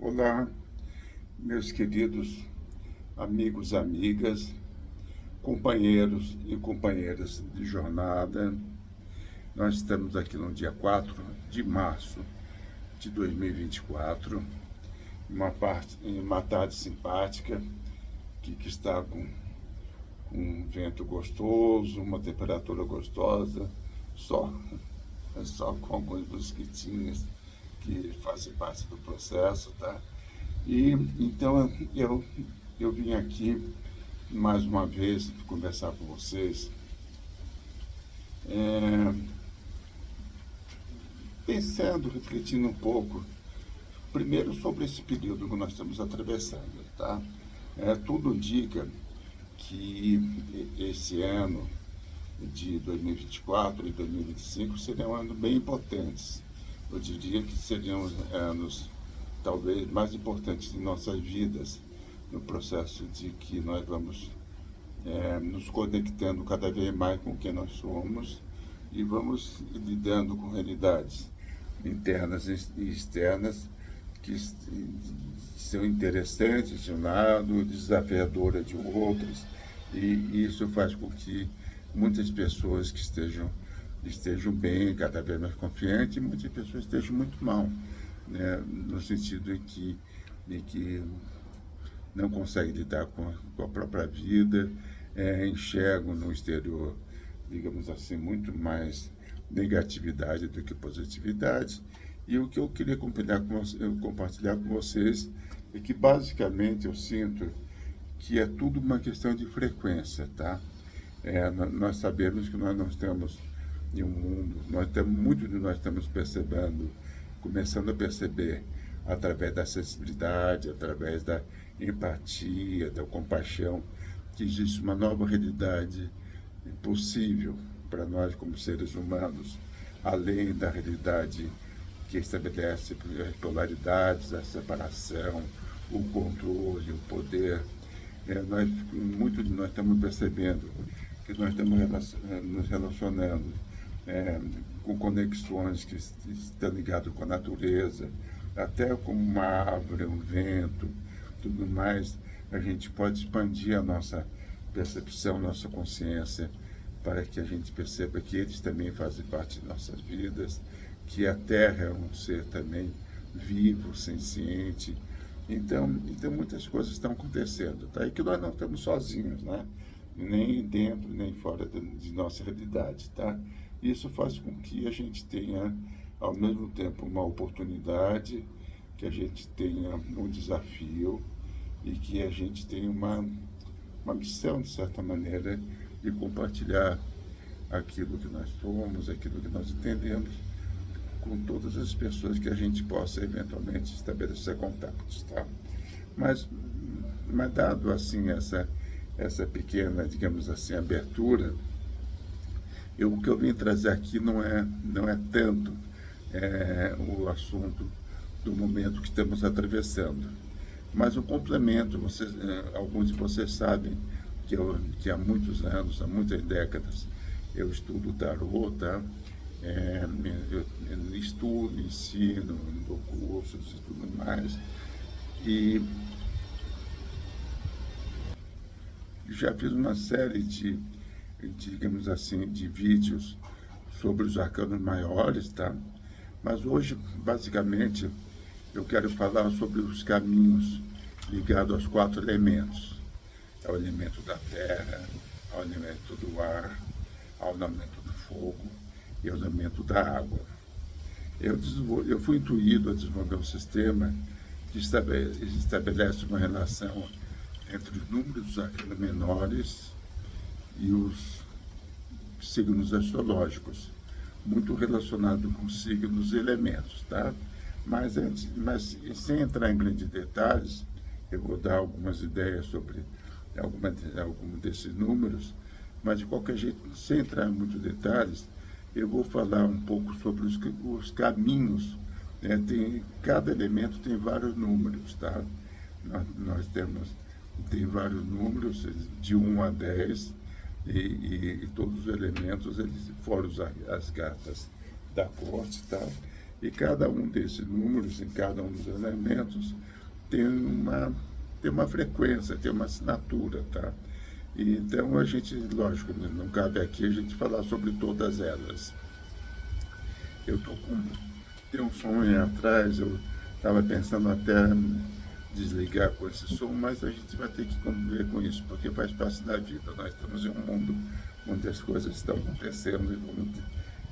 Olá, meus queridos amigos, amigas, companheiros e companheiras de jornada. Nós estamos aqui no dia 4 de março de 2024, em uma tarde simpática, que está com um vento gostoso, uma temperatura gostosa, só, só com alguns mosquitinhos que fazem parte do processo, tá? E então eu vim aqui mais uma vez conversar com vocês, é, pensando, refletindo um pouco, primeiro sobre esse período que nós estamos atravessando, tá? Tudo indica que esse ano de 2024 e 2025 seriam anos bem importantes. Eu diria que seriam anos talvez mais importantes de nossas vidas, no processo de que nós vamos nos conectando cada vez mais com quem nós somos e vamos lidando com realidades internas e externas que são interessantes de um lado, desafiadoras de outros, e isso faz com que muitas pessoas que estejam bem, cada vez mais confiantes, e muitas pessoas estejam muito mal, né, no sentido de que não conseguem lidar com a própria vida, enxergam no exterior, digamos assim, muito mais negatividade do que positividade. E o que eu queria compartilhar com vocês é que, basicamente, eu sinto que é tudo uma questão de frequência, tá? Nós sabemos que nós não estamos em um mundo, muito de nós estamos percebendo, começando a perceber, através da sensibilidade, através da empatia, da compaixão, que existe uma nova realidade possível para nós como seres humanos, além da realidade que estabelece as polaridades, a separação, o controle, o poder. Muito de nós estamos percebendo que nós estamos nos relacionando com conexões que estão ligadas com a natureza, até como uma árvore, um vento, tudo mais. A gente pode expandir a nossa percepção, nossa consciência, para que a gente perceba que eles também fazem parte de nossas vidas, que a Terra é um ser também vivo, senciente. Então muitas coisas estão acontecendo, tá? E que nós não estamos sozinhos, né? Nem dentro, nem fora de nossa realidade, tá? Isso faz com que a gente tenha, ao mesmo tempo, uma oportunidade, que a gente tenha um desafio e que a gente tenha uma missão, de certa maneira, de compartilhar aquilo que nós somos, aquilo que nós entendemos, com todas as pessoas que a gente possa eventualmente estabelecer contatos, tá? Mas dado assim essa pequena, digamos assim, abertura, o que eu vim trazer aqui não é tanto o assunto do momento que estamos atravessando, mas um complemento. Alguns de vocês sabem que há muitos anos, há muitas décadas, eu estudo tarô, tá? Eu estudo, ensino, dou cursos e tudo mais. E já fiz uma série digamos assim, de vídeos sobre os arcanos maiores, tá? Mas hoje, basicamente, eu quero falar sobre os caminhos ligados aos 4 elementos. Ao elemento da terra, ao elemento do ar, ao elemento do fogo e ao elemento da água. Eu fui intuído a desenvolver um sistema que estabelece uma relação entre os números dos arcanos menores e os signos astrológicos, muito relacionado com signos e elementos, tá? Mas sem entrar em grandes detalhes, eu vou dar algumas ideias sobre algum desses números, mas de qualquer jeito, sem entrar em muitos detalhes, eu vou falar um pouco sobre os caminhos. Cada elemento tem vários números, tá? Nós tem vários números, de 1 a 10, e todos os elementos, eles, fora as cartas da corte, tá? E cada um desses números, em cada um dos elementos, tem uma frequência, tem uma assinatura, tá? E, então a gente, lógico, não cabe aqui a gente falar sobre todas elas. Eu tô com... Tem um som aí atrás, eu estava pensando até desligar com esse som, mas a gente vai ter que conviver com isso, porque faz parte da vida. Nós estamos em um mundo onde as coisas estão acontecendo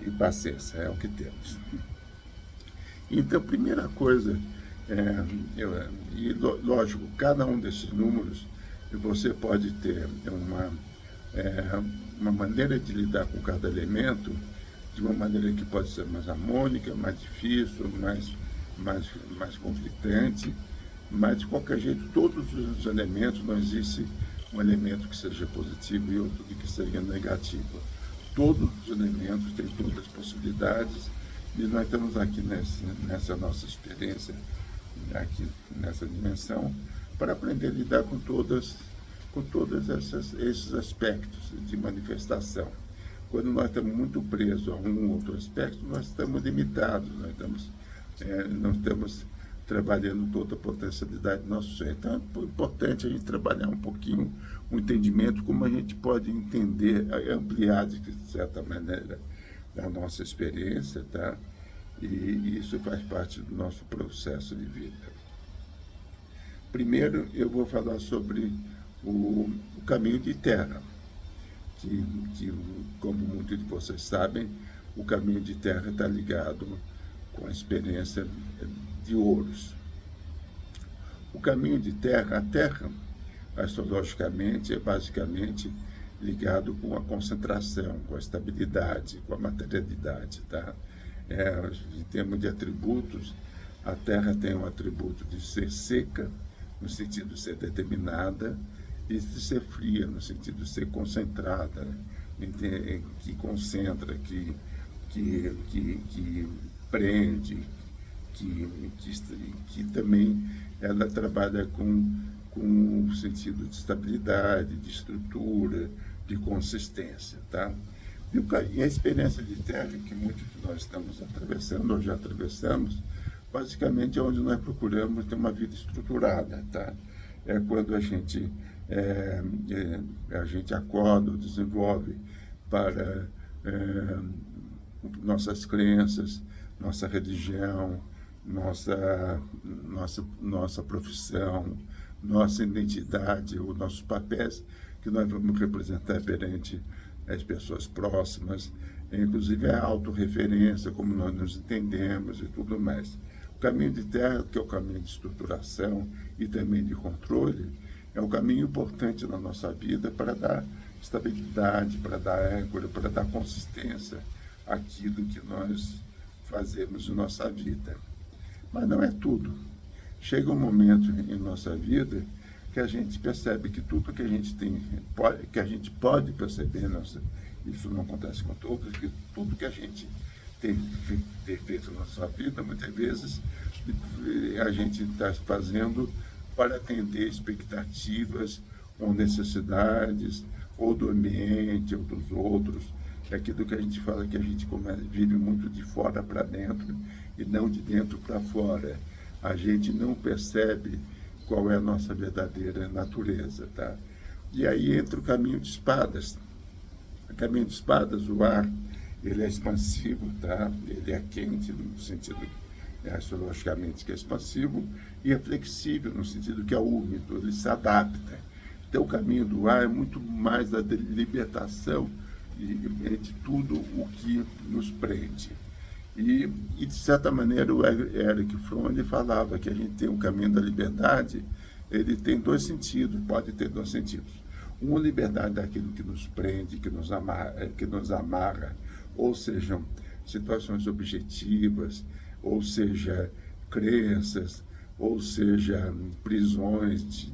e paciência, é o que temos. Então, primeira coisa, lógico, cada um desses números, você pode ter uma maneira de lidar com cada elemento, de uma maneira que pode ser mais harmônica, mais difícil, mais conflitante, mas de qualquer jeito, todos os elementos, não existe um elemento que seja positivo e outro que seja negativo. Todos os elementos têm todas as possibilidades e nós estamos aqui nessa nossa experiência, aqui nessa dimensão, para aprender a lidar com todos esses aspectos de manifestação. Quando nós estamos muito presos a um ou outro aspecto, nós estamos limitados, não estamos trabalhando toda a potencialidade do nosso ser. Então é importante a gente trabalhar um pouquinho o entendimento, como a gente pode entender, ampliar de certa maneira a nossa experiência, tá? E isso faz parte do nosso processo de vida. Primeiro eu vou falar sobre o caminho de terra, que como muitos de vocês sabem, o caminho de terra está ligado com a experiência de Ouros. O caminho de terra, a terra, astrologicamente, é basicamente ligado com a concentração, com a estabilidade, com a materialidade, tá? Em termos de atributos, a terra tem um atributo de ser seca, no sentido de ser determinada, e de ser fria, no sentido de ser concentrada, que concentra, que prende, que também ela trabalha com o sentido de estabilidade, de estrutura, de consistência, tá? E a experiência de terra que muitos de nós estamos atravessando, ou já atravessamos, basicamente é onde nós procuramos ter uma vida estruturada, tá? É quando a gente acorda, desenvolve para nossas crenças, nossa religião, nossa profissão, nossa identidade, os nossos papéis que nós vamos representar perante as pessoas próximas, inclusive a autorreferência, como nós nos entendemos e tudo mais. O caminho de terra, que é o caminho de estruturação e também de controle, é um caminho importante na nossa vida para dar estabilidade, para dar âncora, para dar consistência àquilo que nós fazemos em nossa vida. Mas não é tudo. Chega um momento em nossa vida que a gente percebe que tudo que a gente que a gente pode perceber, isso não acontece com todos, que tudo que a gente tem feito na nossa vida, muitas vezes a gente está fazendo para atender expectativas ou necessidades, ou do ambiente, ou dos outros. É aquilo que a gente fala que a gente vive muito de fora para dentro e não de dentro para fora. A gente não percebe qual é a nossa verdadeira natureza, tá? E aí entra o caminho de espadas. O caminho de espadas, o ar, ele é expansivo, tá? Ele é quente no sentido astrologicamente que é expansivo e é flexível no sentido que é úmido, ele se adapta. Então o caminho do ar é muito mais da libertação de tudo o que nos prende. E de certa maneira o Erich Fromm ele falava que a gente tem um caminho da liberdade, ele tem dois sentidos, pode ter dois sentidos. Uma liberdade daquilo que nos prende, que nos amarra, ou sejam situações objetivas, ou seja, crenças, ou seja, prisões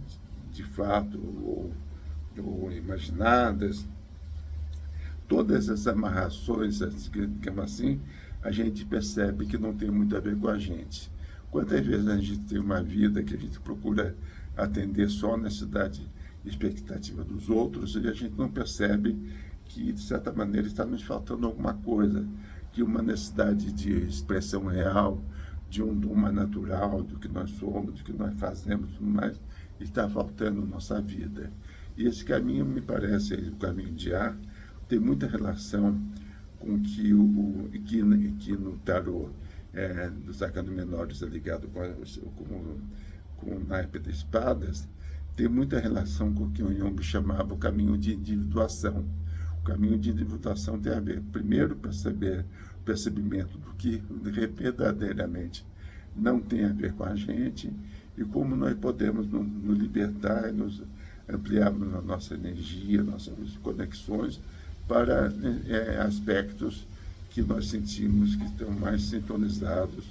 de fato ou imaginadas. Todas essas amarrações, digamos assim, a gente percebe que não tem muito a ver com a gente. Quantas vezes a gente tem uma vida que a gente procura atender só a necessidade e expectativa dos outros e a gente não percebe que, de certa maneira, está nos faltando alguma coisa, que uma necessidade de expressão real, de uma natural, do que nós somos, do que nós fazemos, tudo mais, está faltando na nossa vida. E esse caminho, me parece, o caminho de ar, tem muita relação com que que no tarô dos arcanos menores é ligado com o naipe de espadas, tem muita relação com o que o Jung chamava o caminho de individuação. O caminho de individuação tem a ver, primeiro, o percebimento do que verdadeiramente não tem a ver com a gente e como nós podemos nos libertar e nos ampliarmos a nossa energia, nossas conexões para aspectos que nós sentimos que estão mais sintonizados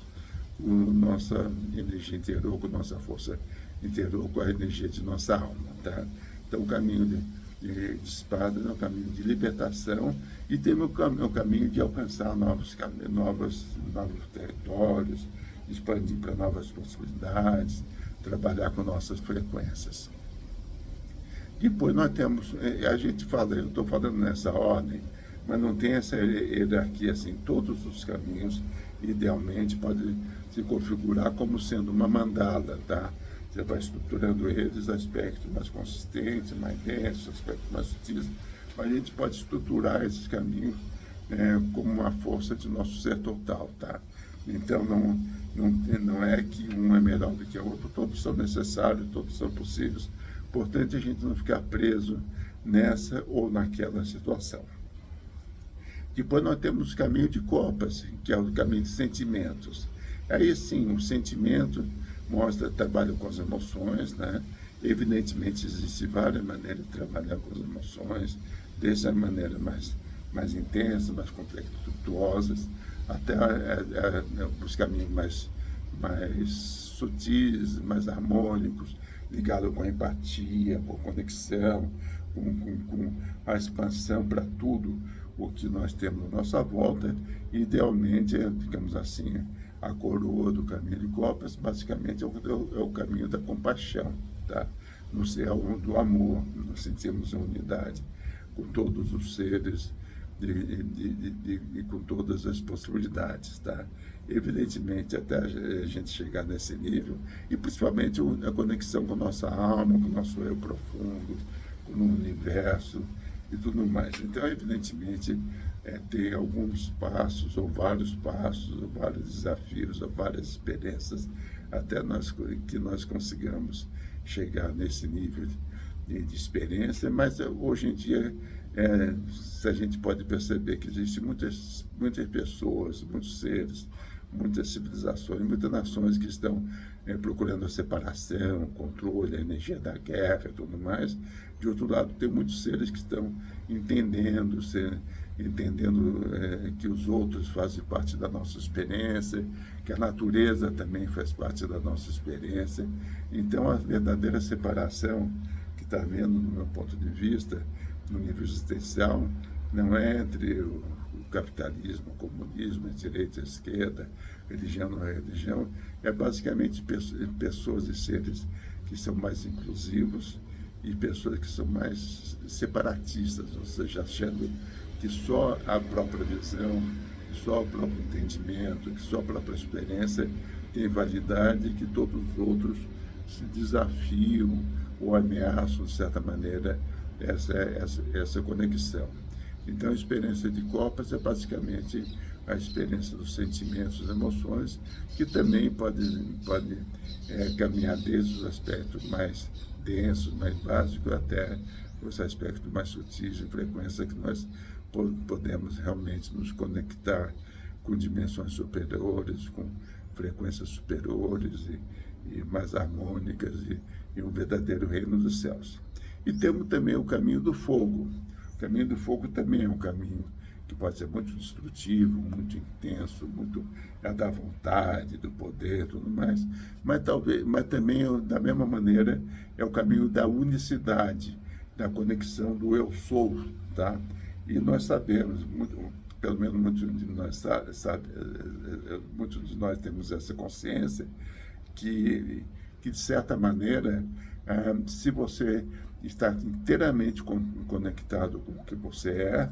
com nossa energia interior, com nossa força interior, com a energia de nossa alma, tá? Então, o caminho de espadas é um caminho de libertação e tem o caminho de alcançar novos territórios, expandir para novas possibilidades, trabalhar com nossas frequências. Depois nós temos, a gente fala, eu estou falando nessa ordem, mas não tem essa hierarquia assim, todos os caminhos idealmente podem se configurar como sendo uma mandala, tá? Você vai estruturando eles, aspectos mais consistentes, mais densos, aspectos mais sutis, mas a gente pode estruturar esses caminhos como uma força de nosso ser total, tá? Então não é que um é melhor do que o outro, todos são necessários, todos são possíveis. Importante a gente não ficar preso nessa ou naquela situação. Depois nós temos o caminho de copas, que é o caminho de sentimentos. Aí sim, o sentimento mostra trabalho com as emoções, né? Evidentemente existem várias maneiras de trabalhar com as emoções, desde a maneira mais intensa, mais conflituosas, até os caminhos mais sutis, mais harmônicos, ligado com a empatia, com conexão, com a expansão para tudo o que nós temos à nossa volta. Idealmente, digamos assim, a coroa do caminho de copas, basicamente, é o caminho da compaixão, tá? No céu do amor, nós sentimos a unidade com todos os seres e com todas as possibilidades, tá? Evidentemente, até a gente chegar nesse nível, e principalmente a conexão com a nossa alma, com o nosso eu profundo, com o universo e tudo mais. Então, evidentemente, ter alguns passos, ou vários desafios, ou várias experiências, até que nós consigamos chegar nesse nível de experiência, mas hoje em dia a gente pode perceber que existem muitas pessoas, muitos seres, muitas civilizações, muitas nações que estão procurando a separação, o controle, a energia da guerra e tudo mais. De outro lado, tem muitos seres que estão entendendo que os outros fazem parte da nossa experiência, que a natureza também faz parte da nossa experiência. Então, a verdadeira separação que está havendo, no meu ponto de vista, no nível existencial, não é entre o capitalismo, o comunismo, a direita, a esquerda, religião, não é religião, é basicamente pessoas e seres que são mais inclusivos e pessoas que são mais separatistas, ou seja, achando que só a própria visão, que só o próprio entendimento, que só a própria experiência tem validade e que todos os outros se desafiam ou ameaçam, de certa maneira, essa conexão. Então, a experiência de copas é basicamente a experiência dos sentimentos, das emoções, que também pode caminhar desde os aspectos mais densos, mais básicos, até os aspectos mais sutis de frequência que nós podemos realmente nos conectar com dimensões superiores, com frequências superiores e mais harmônicas e um verdadeiro reino dos céus. E temos também o caminho do fogo. O caminho do fogo também é um caminho que pode ser muito destrutivo, muito intenso, muito da vontade, do poder, tudo mais, mas também da mesma maneira é o caminho da unicidade, da conexão do eu sou, tá? E nós sabemos, pelo menos muitos de nós temos essa consciência que de certa maneira, se você está inteiramente conectado com o que você é,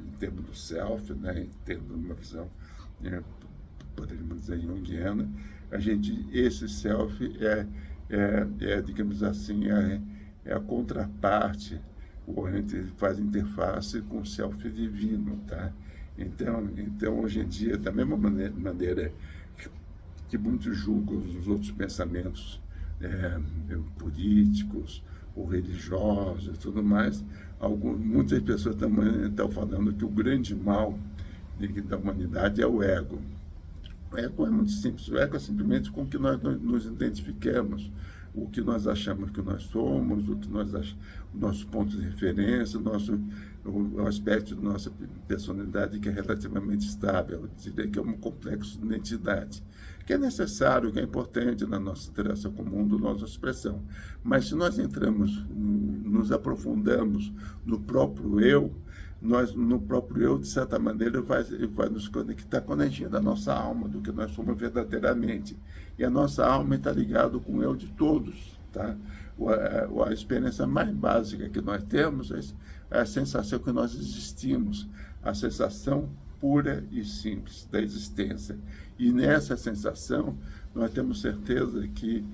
em termos do self, né, em termos de uma visão, poderíamos dizer, junguiana. Esse self digamos assim, é a contraparte, ou a gente faz interface com o self divino, tá? Então, hoje em dia, da mesma maneira que muitos julgam os outros pensamentos políticos ou religiosos e tudo mais, muitas pessoas também estão falando que o grande mal da humanidade é o ego. O ego é muito simples, o ego é simplesmente com o que nós nos identificamos, o que nós achamos que nós somos, o nosso ponto de referência, o aspecto da nossa personalidade que é relativamente estável. Eu diria que é um complexo de identidade, que é necessário, que é importante na nossa interação com o mundo, na nossa expressão. Mas se nós nos aprofundamos no próprio eu, no próprio eu, de certa maneira, vai nos conectar com a energia da nossa alma, do que nós somos verdadeiramente. E a nossa alma está ligada com o eu de todos, tá? A experiência mais básica que nós temos é a sensação que nós existimos, a sensação pura e simples da existência. E nessa sensação, nós temos certeza que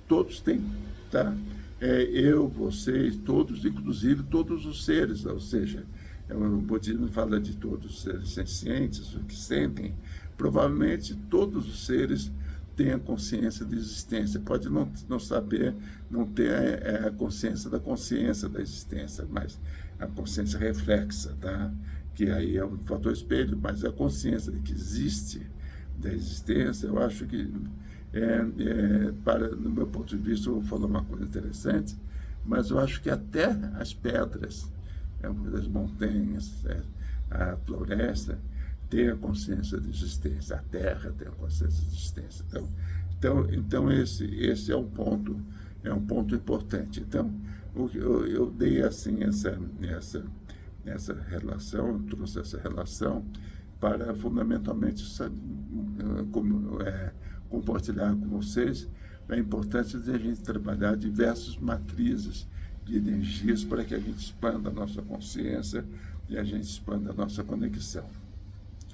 todos têm, tá? Eu, vocês, todos, inclusive todos os seres, ou seja, o budismo fala de todos os seres sencientes, os que sentem. Provavelmente todos os seres têm a consciência de existência. Pode não saber, não ter a consciência da existência, mas a consciência reflexa, tá? Que aí é um fator espelho, mas a consciência de que existe da existência, eu acho que, no meu ponto de vista, eu vou falar uma coisa interessante, mas eu acho que até as pedras, as montanhas, a floresta, tem a consciência de existência, a terra tem a consciência de existência. Então esse é um ponto importante. Então, eu dei assim essa relação, eu trouxe essa relação para fundamentalmente compartilhar com vocês a importância de a gente trabalhar diversas matrizes de energias para que a gente expanda a nossa consciência e a gente expanda a nossa conexão.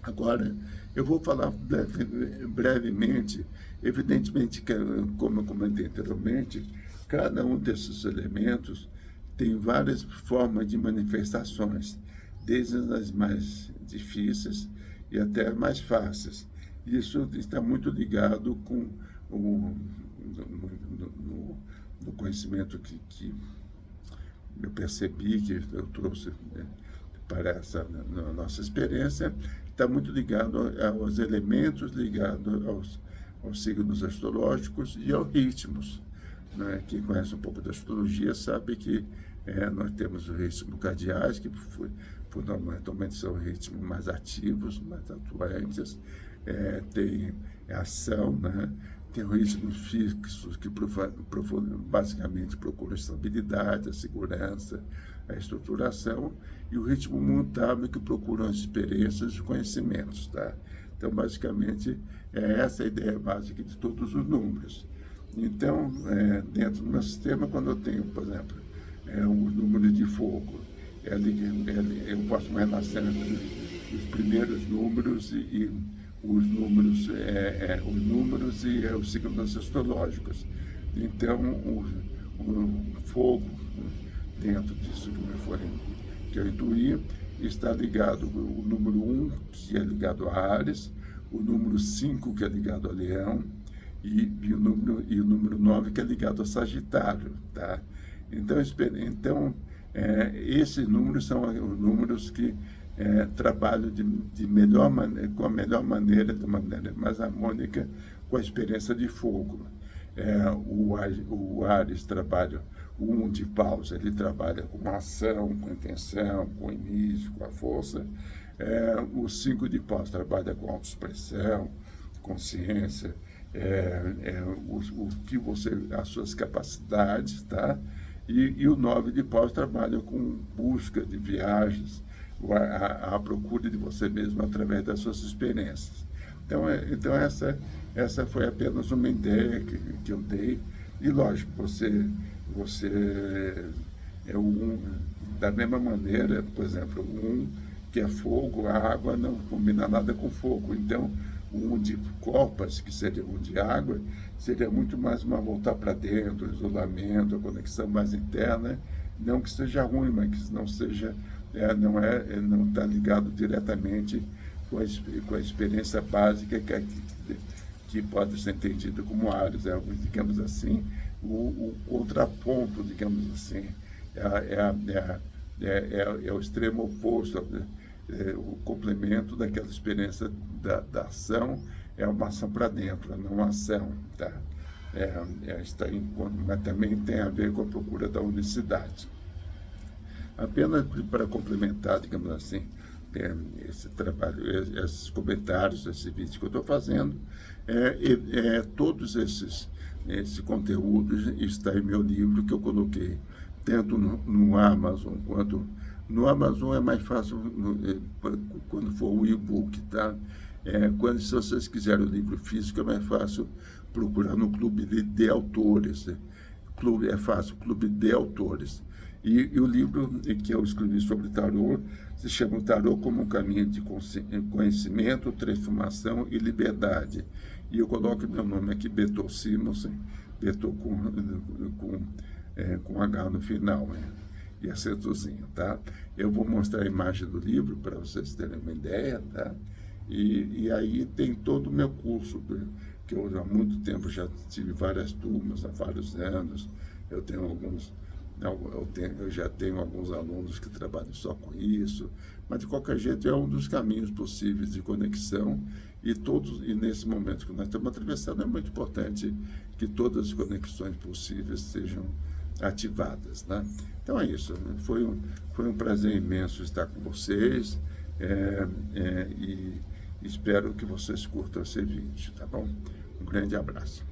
Agora, eu vou falar brevemente, evidentemente que, como eu comentei anteriormente, cada um desses elementos tem várias formas de manifestações, desde as mais difíceis e até as mais fáceis. Isso está muito ligado com no conhecimento que eu percebi, que eu trouxe para essa nossa experiência, está muito ligado aos elementos, ligado aos signos astrológicos e aos ritmos. Né? Quem conhece um pouco da astrologia sabe que nós temos o ritmo cardiais, que fundamentalmente são ritmos mais ativos, mais atuantes, tem a ação, né? Tem o ritmo fixo, que basicamente procura a estabilidade, a segurança, a estruturação, e o ritmo mutável, que procura as experiências e os conhecimentos. Tá? Então, basicamente, essa a ideia básica de todos os números. Então, dentro do meu sistema, quando eu tenho, por exemplo, o número de fogo, eu faço uma relação entre os primeiros números e os números e os signos astrológicos. Então, o fogo, dentro disso que eu intuí, está ligado o número 1, que é ligado a Áries, o número 5, que é ligado a Leão, e o número 9, que é ligado a Sagitário. Tá? Então, esses números são os números que trabalham de melhor maneira, com a melhor maneira, de maneira mais harmônica, com a experiência de fogo. O Áries trabalha o 1 de paus, ele trabalha com ação, com intenção, com início, com a força. O 5 de paus trabalha com autoexpressão, consciência, as suas capacidades, tá? E o 9 de paus trabalha com busca de viagens, a procura de você mesmo através das suas experiências. Então essa foi apenas uma ideia que eu dei. E lógico, você Da mesma maneira, por exemplo, um que é fogo, a água não combina nada com fogo. Então, um de copas, que seria um de água, seria muito mais uma voltar para dentro, isolamento, a conexão mais interna. Não que seja ruim, mas que não seja, não está ligado diretamente com a experiência básica que pode ser entendida como Ares. Digamos assim, o contraponto, digamos assim, é o extremo oposto, o complemento daquela experiência da ação, é uma ação para dentro, não uma ação, tá? Mas também tem a ver com a procura da unicidade. Apenas para complementar, digamos assim, esse trabalho, esses comentários, esse vídeo que eu estou fazendo, todos esse conteúdo está em meu livro, que eu coloquei tanto no Amazon quanto... No Amazon é mais fácil quando for o e-book, tá? Se vocês quiserem o livro físico, é mais fácil procurar no Clube de Autores. É fácil, Clube de Autores. E o livro que eu escrevi sobre tarô se chama Tarô como um caminho de conhecimento, transformação e liberdade. E eu coloco meu nome aqui, Beto Simonsen, Beto com H no final, e acentozinho, tá? Eu vou mostrar a imagem do livro para vocês terem uma ideia, tá? E aí tem todo o meu curso, que eu há muito tempo já tive várias turmas, há vários anos. Eu já tenho alguns alunos que trabalham só com isso, mas de qualquer jeito é um dos caminhos possíveis de conexão, e nesse momento que nós estamos atravessando é muito importante que todas as conexões possíveis sejam ativadas, né? Então é isso, foi um prazer imenso estar com vocês, e espero que vocês curtam esse vídeo, tá bom? Um grande abraço.